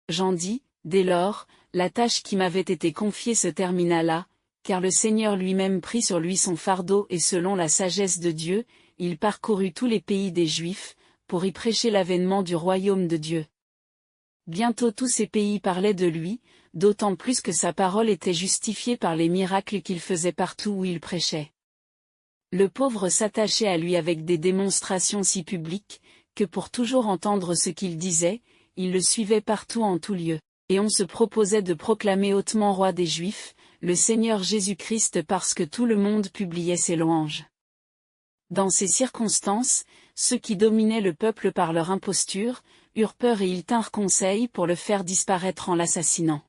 Jean dit, dès lors, la tâche qui m'avait été confiée se termina là, car le Seigneur lui-même prit sur lui son fardeau et selon la sagesse de Dieu, il parcourut tous les pays des Juifs, pour y prêcher l'avènement du royaume de Dieu. Bientôt tous ces pays parlaient de lui, d'autant plus que sa parole était justifiée par les miracles qu'il faisait partout où il prêchait. Le pauvre s'attachait à lui avec des démonstrations si publiques, que pour toujours entendre ce qu'il disait, il le suivait partout en tout lieu, et on se proposait de proclamer hautement roi des Juifs, le Seigneur Jésus-Christ parce que tout le monde publiait ses louanges. Dans ces circonstances, ceux qui dominaient le peuple par leur imposture, eurent peur et ils tinrent conseil pour le faire disparaître en l'assassinant.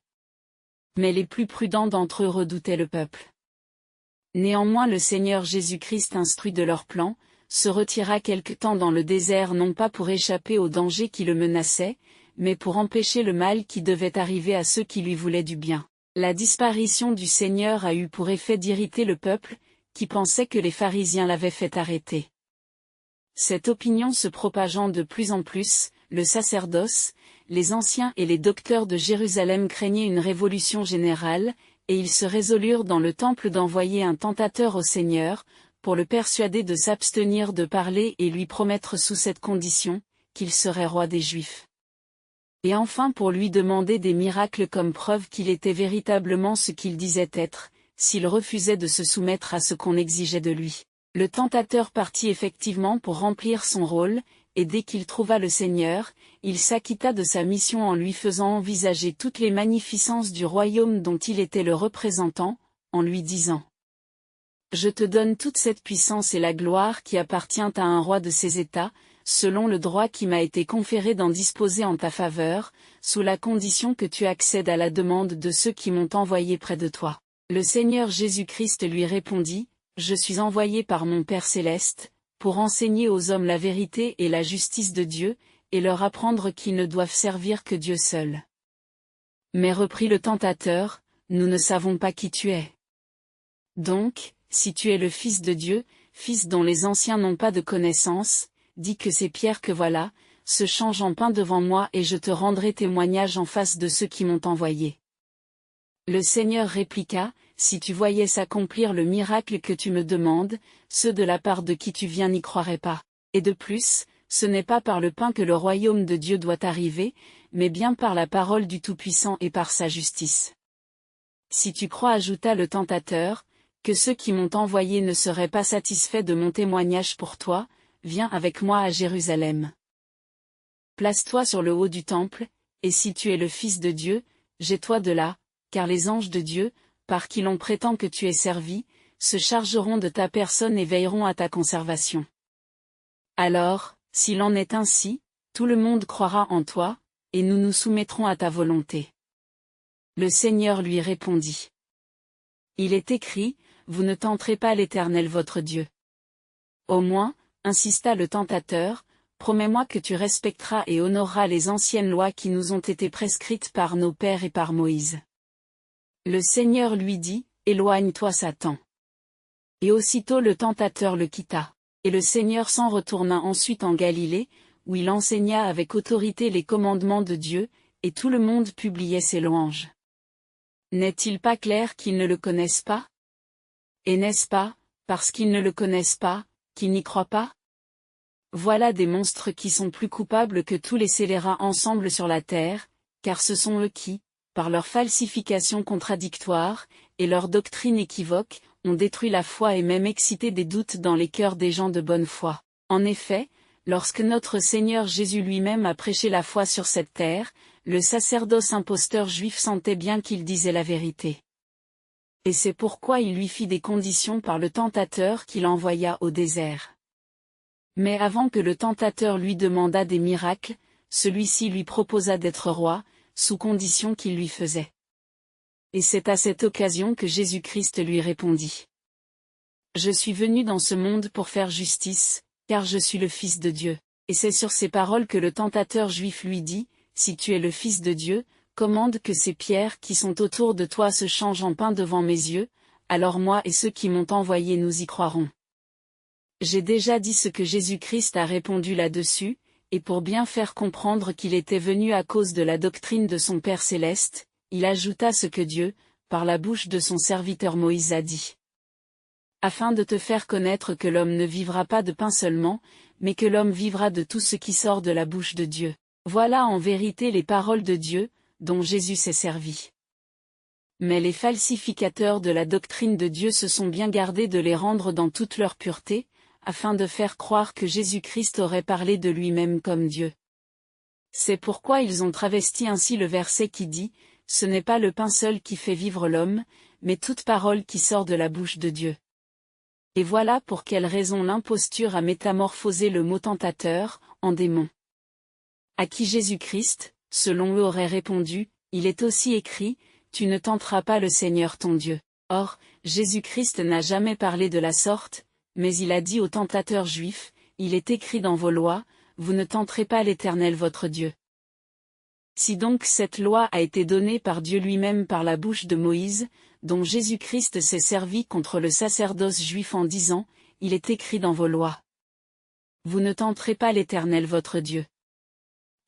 Mais les plus prudents d'entre eux redoutaient le peuple. Néanmoins le Seigneur Jésus-Christ instruit de leur plan, se retira quelque temps dans le désert non pas pour échapper au danger qui le menaçait, mais pour empêcher le mal qui devait arriver à ceux qui lui voulaient du bien. La disparition du Seigneur a eu pour effet d'irriter le peuple, qui pensait que les pharisiens l'avaient fait arrêter. Cette opinion se propageant de plus en plus, le sacerdoce, les anciens et les docteurs de Jérusalem craignaient une révolution générale, et ils se résolurent dans le temple d'envoyer un tentateur au Seigneur, pour le persuader de s'abstenir de parler et lui promettre sous cette condition, qu'il serait roi des Juifs. Et enfin pour lui demander des miracles comme preuve qu'il était véritablement ce qu'il disait être, s'il refusait de se soumettre à ce qu'on exigeait de lui. Le tentateur partit effectivement pour remplir son rôle, et dès qu'il trouva le Seigneur, il s'acquitta de sa mission en lui faisant envisager toutes les magnificences du royaume dont il était le représentant, en lui disant : « Je te donne toute cette puissance et la gloire qui appartient à un roi de ces États, selon le droit qui m'a été conféré d'en disposer en ta faveur, sous la condition que tu accèdes à la demande de ceux qui m'ont envoyé près de toi. » Le Seigneur Jésus-Christ lui répondit : « Je suis envoyé par mon Père céleste, pour enseigner aux hommes la vérité et la justice de Dieu, et leur apprendre qu'ils ne doivent servir que Dieu seul. » Mais reprit le tentateur, « Nous ne savons pas qui tu es. Donc, si tu es le Fils de Dieu, Fils dont les anciens n'ont pas de connaissance, dis que ces pierres que voilà, se changent en pain devant moi et je te rendrai témoignage en face de ceux qui m'ont envoyé. » Le Seigneur répliqua : « Si tu voyais s'accomplir le miracle que tu me demandes, ceux de la part de qui tu viens n'y croiraient pas. Et de plus, ce n'est pas par le pain que le royaume de Dieu doit arriver, mais bien par la parole du Tout-Puissant et par sa justice. Si tu crois, ajouta le tentateur, que ceux qui m'ont envoyé ne seraient pas satisfaits de mon témoignage pour toi, viens avec moi à Jérusalem. Place-toi sur le haut du temple, et si tu es le Fils de Dieu, jette-toi de là, car les anges de Dieu, par qui l'on prétend que tu es servi, se chargeront de ta personne et veilleront à ta conservation. Alors, s'il en est ainsi, tout le monde croira en toi, et nous nous soumettrons à ta volonté. » Le Seigneur lui répondit : « Il est écrit, vous ne tenterez pas l'Éternel votre Dieu. » Au moins, insista le tentateur, promets-moi que tu respecteras et honoreras les anciennes lois qui nous ont été prescrites par nos pères et par Moïse. Le Seigneur lui dit : éloigne-toi Satan. Et aussitôt le tentateur le quitta. Et le Seigneur s'en retourna ensuite en Galilée, où il enseigna avec autorité les commandements de Dieu, et tout le monde publiait ses louanges. N'est-il pas clair qu'ils ne le connaissent pas ? Et n'est-ce pas, parce qu'ils ne le connaissent pas, qu'ils n'y croient pas ? Voilà des monstres qui sont plus coupables que tous les scélérats ensemble sur la terre, car ce sont eux qui, par leur falsification contradictoire, et leur doctrine équivoque, ont détruit la foi et même excité des doutes dans les cœurs des gens de bonne foi. En effet, lorsque notre Seigneur Jésus lui-même a prêché la foi sur cette terre, le sacerdoce imposteur juif sentait bien qu'il disait la vérité. Et c'est pourquoi il lui fit des conditions par le tentateur qu'il envoya au désert. Mais avant que le tentateur lui demandât des miracles, celui-ci lui proposa d'être roi, sous condition qu'il lui faisait. Et c'est à cette occasion que Jésus-Christ lui répondit : « Je suis venu dans ce monde pour faire justice, car je suis le Fils de Dieu. » Et c'est sur ces paroles que le tentateur juif lui dit : « Si tu es le Fils de Dieu, commande que ces pierres qui sont autour de toi se changent en pain devant mes yeux, alors moi et ceux qui m'ont envoyé nous y croirons. » J'ai déjà dit ce que Jésus-Christ a répondu là-dessus, et pour bien faire comprendre qu'il était venu à cause de la doctrine de son Père céleste, il ajouta ce que Dieu, par la bouche de son serviteur Moïse a dit. Afin de te faire connaître que l'homme ne vivra pas de pain seulement, mais que l'homme vivra de tout ce qui sort de la bouche de Dieu. Voilà en vérité les paroles de Dieu, dont Jésus s'est servi. Mais les falsificateurs de la doctrine de Dieu se sont bien gardés de les rendre dans toute leur pureté, afin de faire croire que Jésus-Christ aurait parlé de lui-même comme Dieu. C'est pourquoi ils ont travesti ainsi le verset qui dit « Ce n'est pas le pain seul qui fait vivre l'homme, mais toute parole qui sort de la bouche de Dieu. » Et voilà pour quelle raison l'imposture a métamorphosé le mot tentateur, en démon. À qui Jésus-Christ, selon eux aurait répondu, il est aussi écrit, tu ne tenteras pas le Seigneur ton Dieu. Or, Jésus-Christ n'a jamais parlé de la sorte, mais il a dit aux tentateurs juifs, il est écrit dans vos lois, vous ne tenterez pas l'Éternel votre Dieu. Si donc cette loi a été donnée par Dieu lui-même par la bouche de Moïse, dont Jésus-Christ s'est servi contre le sacerdoce juif en disant, il est écrit dans vos lois. Vous ne tenterez pas l'Éternel votre Dieu.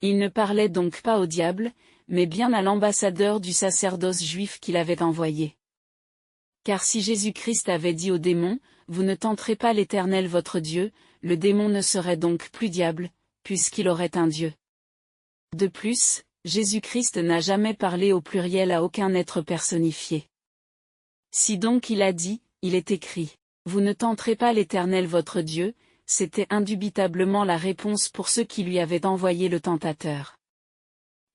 Il ne parlait donc pas au diable, mais bien à l'ambassadeur du sacerdoce juif qu'il avait envoyé. Car si Jésus-Christ avait dit au démon, vous ne tenterez pas l'Éternel votre Dieu, le démon ne serait donc plus diable, puisqu'il aurait un Dieu. De plus, Jésus-Christ n'a jamais parlé au pluriel à aucun être personnifié. Si donc il a dit, il est écrit, vous ne tenterez pas l'Éternel votre Dieu, c'était indubitablement la réponse pour ceux qui lui avaient envoyé le tentateur.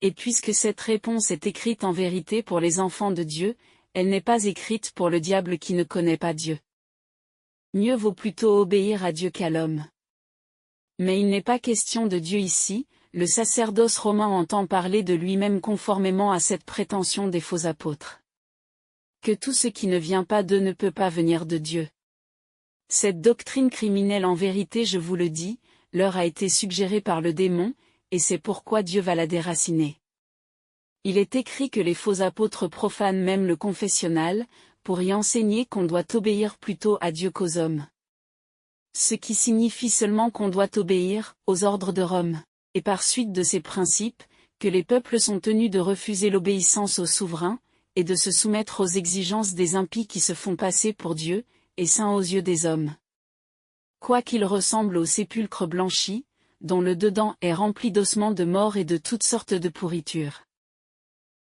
Et puisque cette réponse est écrite en vérité pour les enfants de Dieu, elle n'est pas écrite pour le diable qui ne connaît pas Dieu. Mieux vaut plutôt obéir à Dieu qu'à l'homme. Mais il n'est pas question de Dieu ici, le sacerdoce romain entend parler de lui-même conformément à cette prétention des faux apôtres. Que tout ce qui ne vient pas d'eux ne peut pas venir de Dieu. Cette doctrine criminelle en vérité je vous le dis, leur a été suggérée par le démon, et c'est pourquoi Dieu va la déraciner. Il est écrit que les faux apôtres profanent même le confessionnal, pour y enseigner qu'on doit obéir plutôt à Dieu qu'aux hommes. Ce qui signifie seulement qu'on doit obéir aux ordres de Rome, et par suite de ces principes, que les peuples sont tenus de refuser l'obéissance au souverain, et de se soumettre aux exigences des impies qui se font passer pour Dieu, et saints aux yeux des hommes. Quoiqu'ils ressemblent au sépulcre blanchi, dont le dedans est rempli d'ossements de mort et de toutes sortes de pourritures.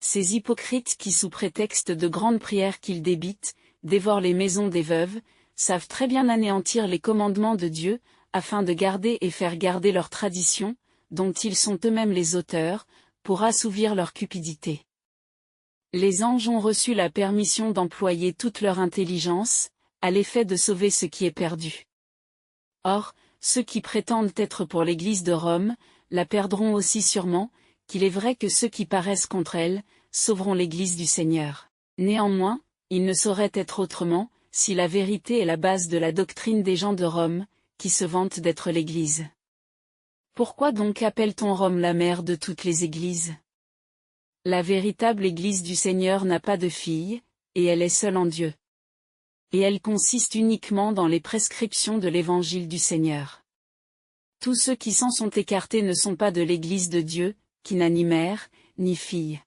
Ces hypocrites qui sous prétexte de grandes prières qu'ils débitent, dévorent les maisons des veuves, savent très bien anéantir les commandements de Dieu, afin de garder et faire garder leurs traditions, dont ils sont eux-mêmes les auteurs, pour assouvir leur cupidité. Les anges ont reçu la permission d'employer toute leur intelligence, à l'effet de sauver ce qui est perdu. Or, ceux qui prétendent être pour l'Église de Rome, la perdront aussi sûrement, qu'il est vrai que ceux qui paraissent contre elle, sauveront l'Église du Seigneur. Néanmoins, il ne saurait être autrement, si la vérité est la base de la doctrine des gens de Rome, qui se vantent d'être l'Église. Pourquoi donc appelle-t-on Rome la mère de toutes les églises? La véritable Église du Seigneur n'a pas de fille, et elle est seule en Dieu. Et elle consiste uniquement dans les prescriptions de l'Évangile du Seigneur. Tous ceux qui s'en sont écartés ne sont pas de l'Église de Dieu, qui n'a ni mère, ni fille.